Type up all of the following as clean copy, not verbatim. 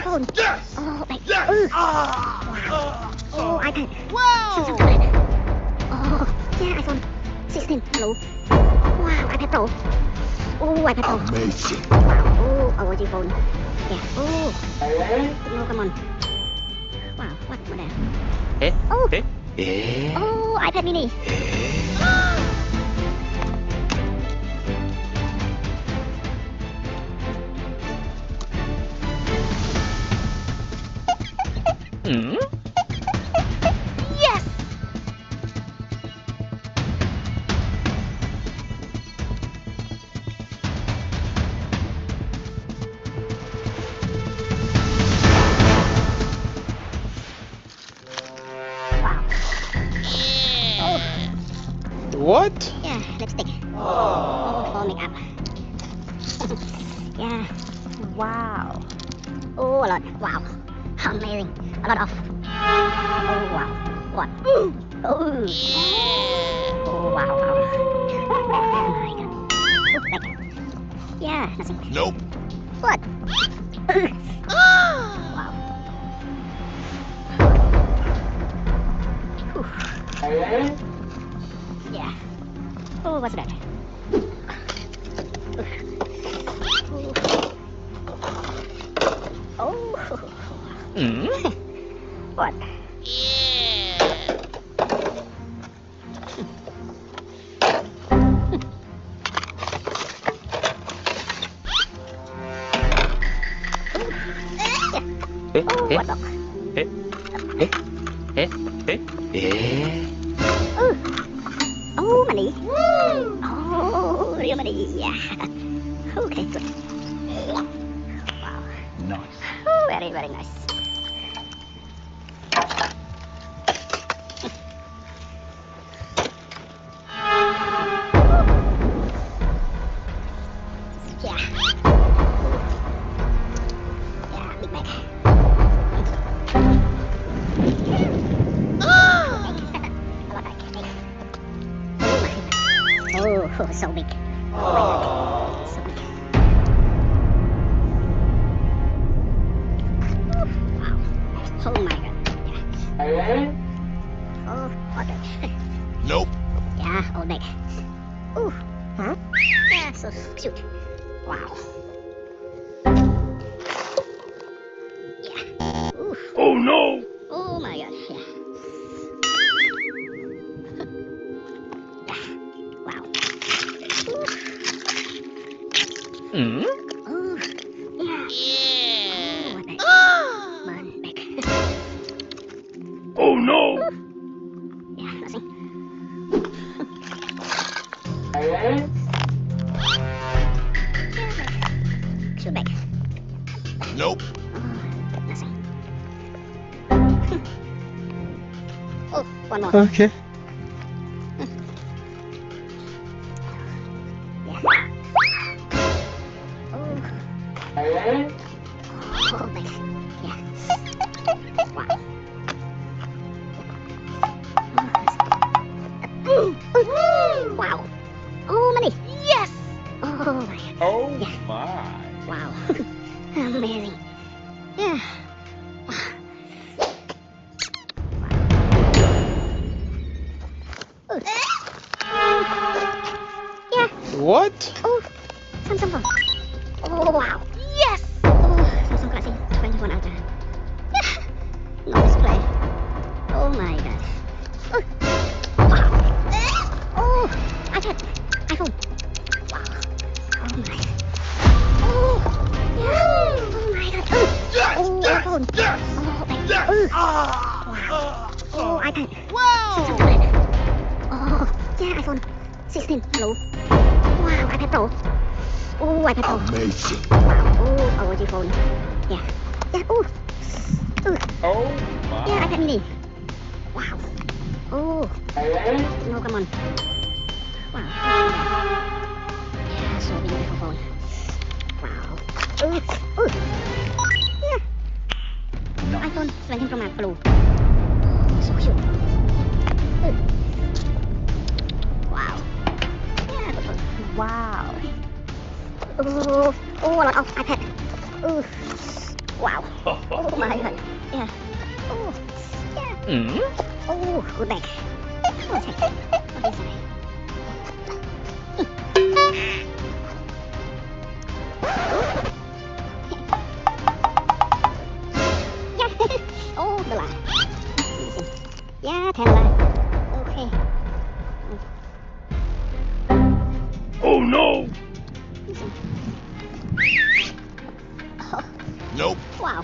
iPhone. Oh, like, wow. Oh, iPad. Wow! Oh, yeah, iPhone 16 Pro. Wow, iPad Pro. Oh, iPad Pro. Amazing. Wow. Oh, OG phone. Yeah. Oh. No, come on. Wow, what model? Oh. Oh, iPad mini. Yes! Wow. What? Yeah, lipstick. Oh, for makeup. Yeah. Wow. Oh, a lot. Wow. Amazing. A lot of. Oh, wow. What? Oh. Oh, wow, wow. Oh my god. Oh, like. Yeah, nothing. Nope. What? Wow. Whew. Yeah. Oh, what's that? Oh. What? Oh, what dog? Oh, money. Oh, real money. Yeah. Okay, good. Wow. Nice. Oh, very, very nice. Yeah. Yeah, big bag. A lot bag. Oh, so big. Oh my god. So big. Wow. Oh my god. Yeah. Oh, all bag. Nope. Yeah, all bag. Ooh. Huh? Yeah, so cute. Wow. Yeah. Ooh. Oh no. Oh my god. Yeah. Yeah. Wow. Ooh. Oh. Yeah. Oh, what the? Burn back. Oh no. Yeah, nothing. Shoot back. Nope. Oh, nothing. Oh, one more. Okay. Yeah. Oh. Oh, back. Yeah. Wow. Oh, wow. Oh, money. Yes! Oh my god. Oh Yeah. my. Wow. Amazing. Yeah. Wow. Yeah. What? Oh, Samsung phone. Oh, wow. Yes! Oh, Samsung Galaxy 21 Ultra. Yeah. No display. Oh my god. Oh. Wow. Oh, iPad. iPhone. Wow. Oh my. Oh. Yeah. Oh my god. Oh, iPhone. Oh, like. Wow. Oh, iPad. Samsung Wow! tablet. Oh, yeah, iPhone 16 Pro. Wow, iPad Pro. Oh, iPad Pro. Amazing. Wow. Oh, OG phone. Yeah. Yeah. Oh. Oh Yeah, my. iPad mini. Wow. Oh. No, come on. Wow. Yeah, so beautiful phone. Wow. Yeah. iPhone 17 Pro Max Blue. So cute. Wow. Yeah, good phone. Wow. Oh, a lot of iPad. Wow. Oh my god. Yeah. Oh. Yeah. Oh, good bag. Oh, check. What is it? Yeah. Oh, the line. Yeah, 10 line. Okay. Oh no! Oh, Nope. wow.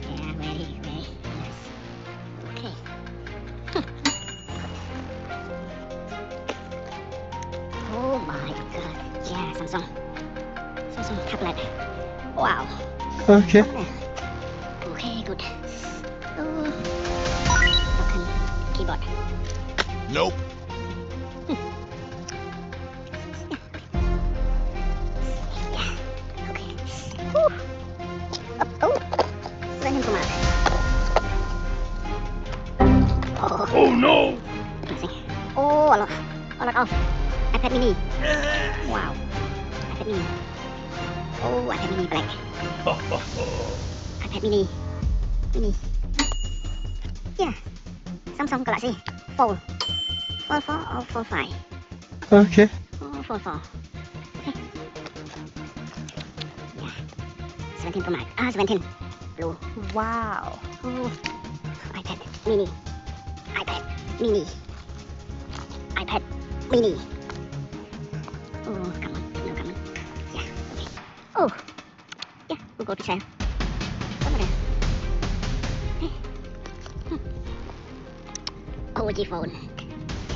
Yeah, very, very nice. Okay. Oh my god. Yeah, Samsung. Samsung tablet. Wow. Okay. Okay, good. Oh, broken keyboard. Nope. Yeah. Okay. Whew. Oh, send him to Mark. Oh, Oh no! let's see. Oh, a lot of iPad mini. Wow. iPad mini. Oh, iPad mini black. iPad mini. Mini. Yeah. Samsung Galaxy Fold. Fold 4 or Fold 5? Okay. Oh, Fold 4. Okay. Yeah. 17 Pro Max. 17. Blue. Wow. Oh, iPad mini. iPad mini. iPad mini. Oh, come on. No, come on. Yeah, okay. Oh, yeah, we'll go to share. Over there. Hey. OG phone.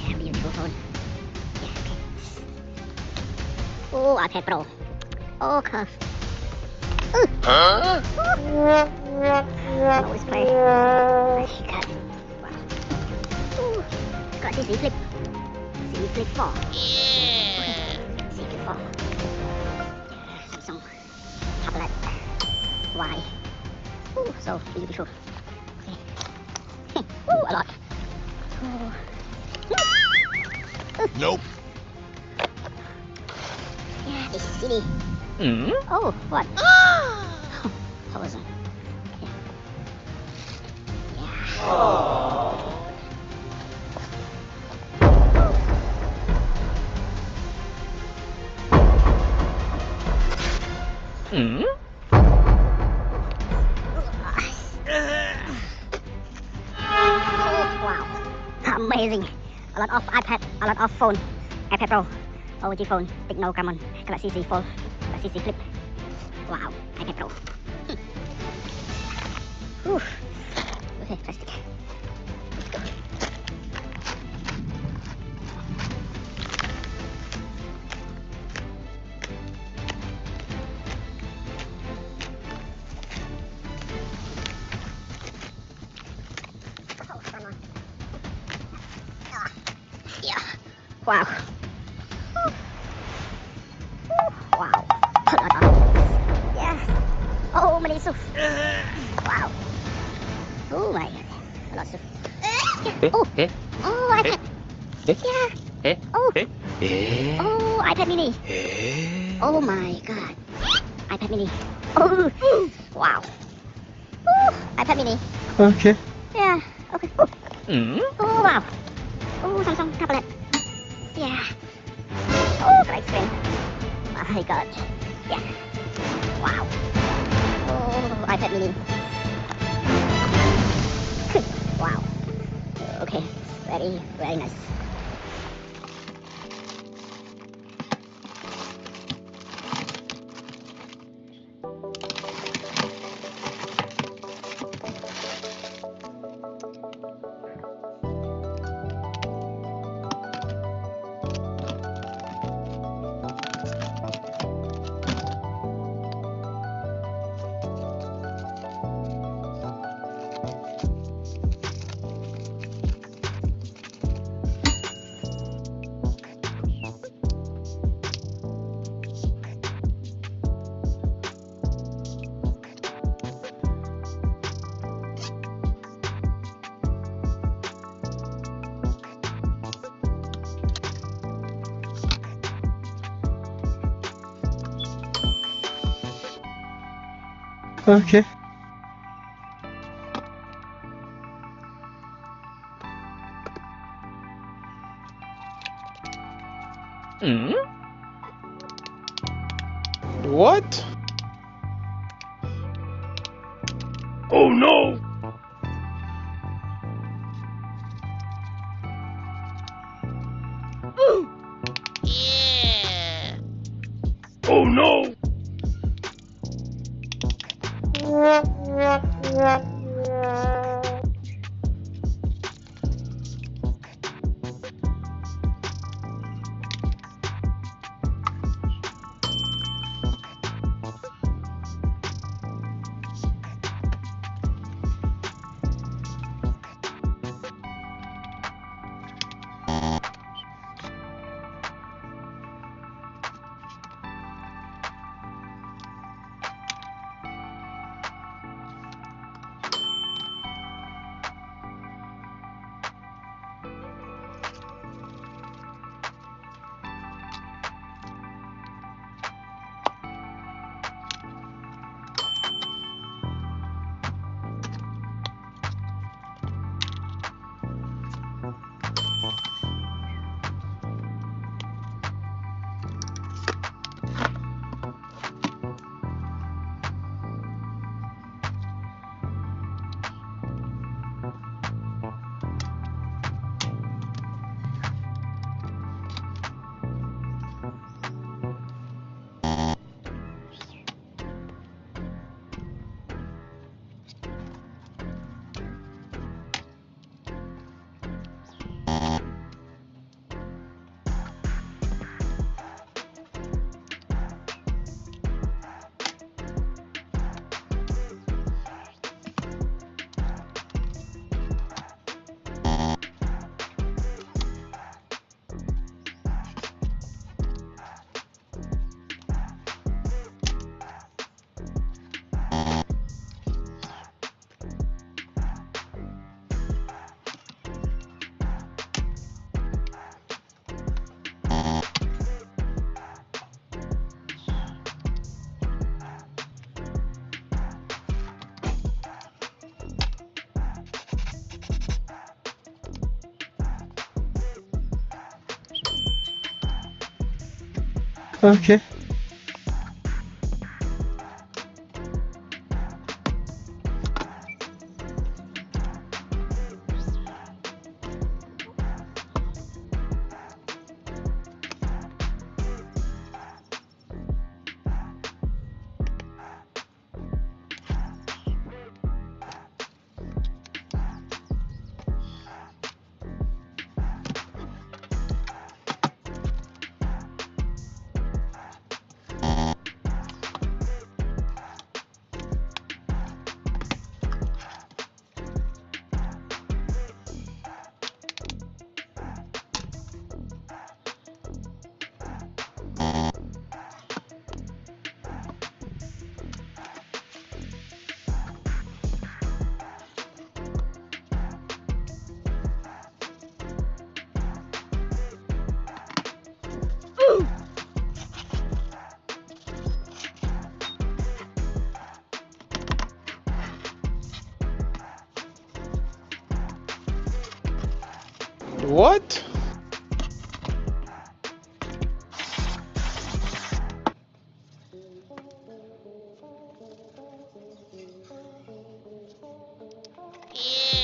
Yeah, beautiful phone. Yeah, okay. Oh, iPad Pro. Oh, curve. Huh? Always play. My God. Wow. Ooh, got CC Flip. CC Flip 4. Yeah. CC Flip 4. Yeah, Samsung tablet. Why? Ooh, so beautiful. Okay. Ooh, a lot. Oh. Nope. Yeah, this CD. Oh, what? Frozen. Okay. Yeah. Oh, wow. Amazing. A lot of iPad, a lot of phone. iPad Pro, OG phone, Techno Camon, Galaxy Z Fold, Galaxy Z Flip. Wow, iPad Pro. Whew. Okay, plastic. Let's go. Oh, come on. Ah, yeah. Wow. Wow. A lot of. Yeah. Oh, many stuff. Wow. Oh my. A lot of stuff. Yeah. Oh. Oh, iPad. Yeah. Oh. Oh, iPad mini. Oh my god. iPad mini. Oh. Wow. Oh, iPad mini. Okay. Yeah. Okay. Oh. Oh wow. Oh, Samsung tablet. Yeah. Oh, great screen. My god. Yeah. Wow. Oh, iPad mini. Wow. Okay. Very, very nice. Okay. What? Oh no! Yeah. Oh no! Okay. What? Yeah.